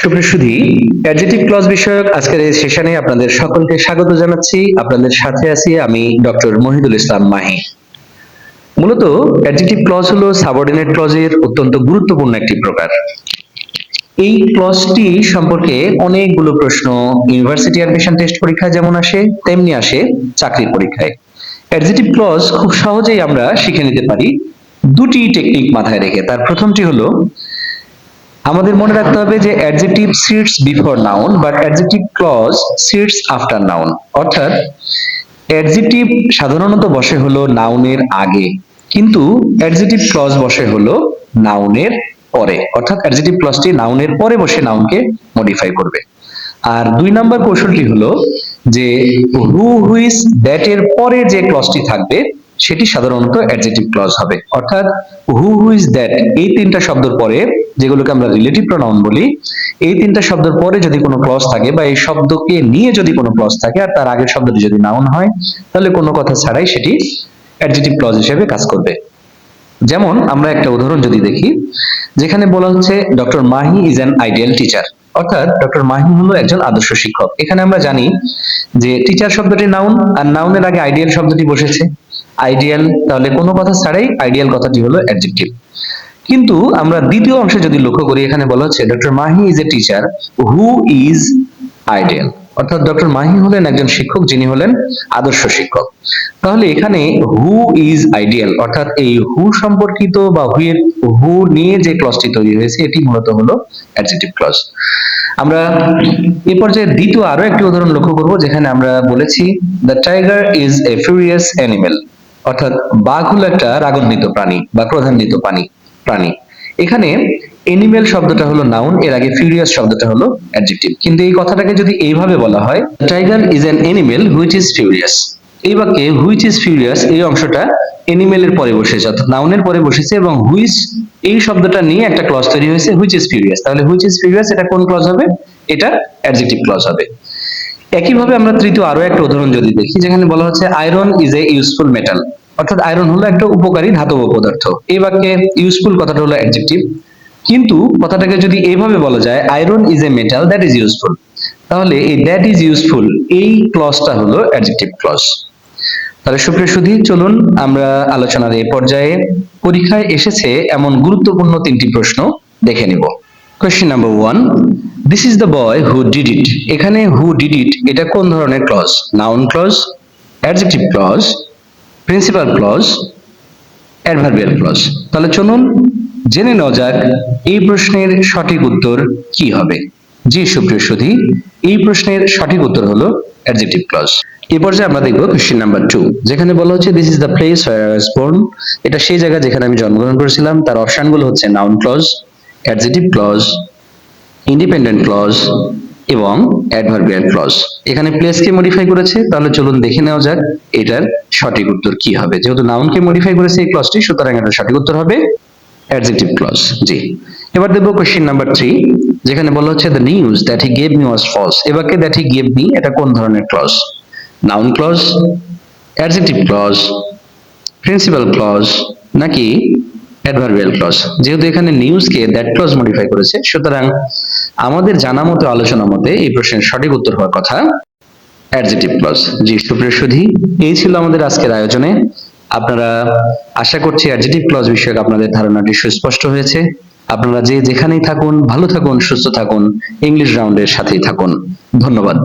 সুপ্রিয় সুধী, adjective clause বিষয়ক আজকের এই সেশনে আপনাদের সকলকে স্বাগত জানাচ্ছি। আপনাদের সাথে আছি আমি ডক্টর মহিদুল ইসলাম মাহি। মূলত অ্যাডজেক্টিভ ক্লজ হলো সাবঅর্ডিনেট ক্লজের অত্যন্ত গুরুত্বপূর্ণ একটি প্রকার। এই ক্লজটি সম্পর্কে অনেকগুলো প্রশ্ন ইউনিভার্সিটি অ্যাডমিশন টেস্ট পরীক্ষায় যেমন আসে তেমনি আসে চাকরির পরীক্ষায়। অ্যাডজেক্টিভ ক্লজ খুব সহজেই আমরা শিখে নিতে পারি দুটি টেকনিক মাথায় রেখে। তার প্রথমটি হলো আমাদের মনে রাখতে হবে যে adjective sits before noun but adjective clause sits after noun. অর্থাৎ অ্যাডজেক্টিভ সাধারণত বসে হলো নাউনের আগে, কিন্তু অ্যাডজেক্টিভ ক্লজ বসে হলো নাউনের পরে। অর্থাৎ অ্যাডজেক্টিভ ক্লজটি নাউনের পরে বসে নাউনকে মডিফাই করবে। আর দুই নম্বর কৌশলটি হলো যে হু, হুইচ, দ্যাট এর পরে যে ক্লজটি থাকবে সেটি সাধারণত অ্যাডজেক্টিভ ক্লজ হবে। অর্থাৎ হু, হুইচ, দ্যাট এই তিনটা শব্দের পরে, যেগুলোকে আমরা রিলেটিভ প্রোনাউন বলি, এই তিনটা শব্দের পরে যদি কোনো ক্লজ থাকে বা এই শব্দকে নিয়ে যদি কোনো ক্লজ থাকে আর তার আগের শব্দটি যদি নাউন হয়, তাহলে কোনো কথা ছাড়াই সেটি অ্যাডজেক্টিভ ক্লজ হিসেবে কাজ করবে। যেমন আমরা একটা উদাহরণ যদি দেখি, যেখানে বলা হচ্ছে doctor Mahi is an ideal teacher. অর্থাৎ ডক্টর মাহি হলো একজন আদর্শ শিক্ষক। এখানে আমরা জানি যে টিচার শব্দটি নাউন আর নাউনের আগে আইডিয়াল শব্দটি বসেছে। আইডিয়াল, তাহলে কোনো কথা ছাড়াই আইডিয়াল কথাটি হলো অ্যাডজেক্টিভ। কিন্তু আমরা দ্বিতীয় অংশে যদি লক্ষ্য করি, এখানে বলা হচ্ছে doctor Mahi is a teacher who is ideal. অর্থাৎ ডক্টর মাহি হলেন একজন শিক্ষক যিনি হলেন আদর্শ শিক্ষক। তাহলে এখানে হু ইজ আইডিয়াল অর্থাৎ এই হু সম্পর্কিত বা হু নিয়ে যে ক্লজটি তৈরি হয়েছে এটি মূলত হলো অ্যাডজেক্টিভ ক্লজ। আমরা এই পর্যায়ে দ্বিতীয় আরো একটি উদাহরণ লক্ষ্য করব, যেখানে আমরা বলেছি the tiger is a furious animal. অর্থাৎ বাঘ হলো একটা রাগান্বিত প্রাণী বা ক্রোধান্বিত প্রাণী। এখানে এনিমেল শব্দটা হলো নাউন, এর আগে ফিউরিয়াস শব্দটা হলো অ্যাডজেক্টিভ। কিন্তু এই কথাটাকে যদি এইভাবে বলা হয়, tiger is an animal which is furious, এই বাক্যে হুইচ ইজ ফিউরিয়াস এই অংশটা এনিমেলের পরে বসেছে অর্থাৎ নাউনের পরে বসেছে এবং হুইচ এই শব্দটা নিয়ে একটা ক্লজ তৈরি হয়েছে হুইচ ইজ ফিউরিয়াস। তাহলে হুইচ ইজ ফিউরিয়াস এটা কোন ক্লজ হবে? এটা অ্যাডজেক্টিভ ক্লজ হবে। একইভাবে আমরা তৃতীয় আরো একটা উদাহরণ যদি দেখি, যেখানে বলা হচ্ছে iron is a useful metal. অর্থাৎ আয়রন হলো একটা উপকারী ধাতব পদার্থ। এই বাক্যে ইউজফুল কথাটা হলো অ্যাডজেক্টিভ, কিন্তু কথাটাকে যদি এইভাবে বলা যায় iron is a metal that is useful, তাহলে এই দ্যাট ইজ ইউজফুল এই ক্লজটা হলো অ্যাডজেক্টিভ ক্লজ। তাহলে সুপ্রিয় সুধী, চলুন আমরা আলোচনার এই পর্যায়ে পরীক্ষায় এসেছে এমন গুরুত্বপূর্ণ তিনটি প্রশ্ন দেখে নিব। Question number 1, this is the boy who did it. এখানে হু ডিড ইট এটা কোন ধরনের clause? Noun clause, adjective clause, principal clause, adverbial clause. তাহলে চলুন জেনে নেওয়া যাক এই প্রশ্নের সঠিক উত্তর কি হবে। জি সুপ্রিয় সুধী, এই প্রশ্নের সঠিক উত্তর হলো অ্যাডজেক্টিভ ক্লজ। এই পর্যায়ে আমরা দেখব কোশ্চেন নাম্বার 2, যেখানে বলা হচ্ছে this is the place where I was born. এটা সেই জায়গা যেখানে আমি জন্মগ্রহণ করেছিলাম। তার অপশনগুলো হচ্ছে noun clause, adjective clause, independent clause এবং অ্যাডভার্বিয়াল ক্লজ। এখানে প্লেসকে মডিফাই করেছে, তাহলে চলুন দেখে নেওয়া যাক এটার সঠিক উত্তর কি হবে। যেহেতু নাউনকে মডিফাই করেছে এই ক্লজটি, সুতরাং এটার সঠিক উত্তর হবে অ্যাডজেক্টিভ ক্লজ। জি, এবার দেখব কোশ্চেন নাম্বার 3, যেখানে বলা হচ্ছে the news that he gave me was false. এ বাক্যে দ্যাট হি গেভ মি এটা কোন ধরনের clause? Noun clause, adjective clause, principal clause নাকি অ্যাডভার্বিয়াল ক্লজ? যেহেতু এখানে নিউজকে দ্যাট ক্লজ মডিফাই করেছে, সুতরাং আমাদের জানা মতো আলোচনা মতে এই প্রশ্নের সঠিক উত্তর হওয়ার কথা অ্যাডজেক্টিভ ক্লজ। জি সুপ্রিয় সুধী, এই ছিল আমাদের আজকের আয়োজনে। আপনারা আশা করছি অ্যাডজেক্টিভ ক্লজ বিষয়ক আপনাদের ধারণাটি সুস্পষ্ট হয়েছে। আপনারা যে যেখানেই থাকুন ভালো থাকুন, সুস্থ থাকুন, ইংলিশ রাউন্ডের সাথেই থাকুন। ধন্যবাদ।